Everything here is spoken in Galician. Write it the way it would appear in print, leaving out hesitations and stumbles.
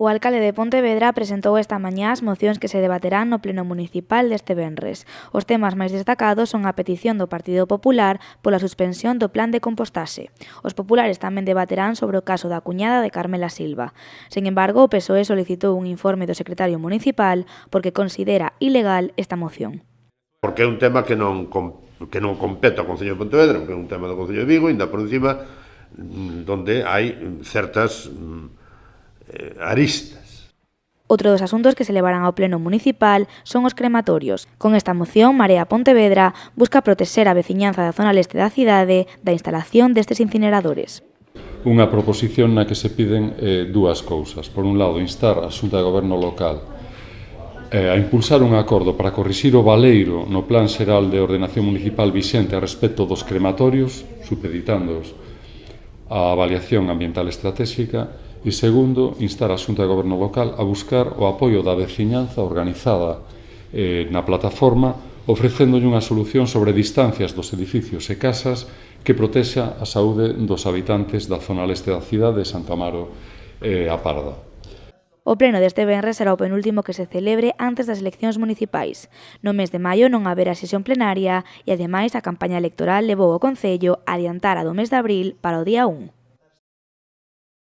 O alcalde de Pontevedra presentou esta mañá as mocións que se debaterán no pleno municipal deste venres. Os temas máis destacados son a petición do Partido Popular pola suspensión do plan de compostaxe. Os populares tamén debaterán sobre o caso da cuñada de Carmela Silva. Sen embargo, o PSOE solicitou un informe do secretario municipal porque considera ilegal esta moción. Porque é un tema que non compete ao Concello de Pontevedra, porque é un tema do Concello de Vigo, ainda por encima donde hai certas aristas. Outro dos asuntos que se levarán ao pleno municipal son os crematorios. Con esta moción, Marea Pontevedra busca protexer a veciñanza da zona leste da cidade da instalación destes incineradores. Unha proposición na que se piden dúas cousas. Por un lado, instar a Xunta de Goberno local a impulsar un acordo para corrixir o baleiro no Plan Xeral de Ordenación Municipal vixente a respecto dos crematorios, supeditándoos a avaliación ambiental estratégica, e segundo, instar a Xunta de Goberno local a buscar o apoio da veciñanza organizada na plataforma, ofrecéndolle unha solución sobre distancias dos edificios e casas que protexa a saúde dos habitantes da zona leste da cidade de Santa Amaro e a Parda. O pleno deste venres será o penúltimo que se celebre antes das eleccións municipais. No mes de maio non haberá sesión plenaria e, ademais, a campaña electoral levou o Concello a adiantar a do mes de abril para o día 1.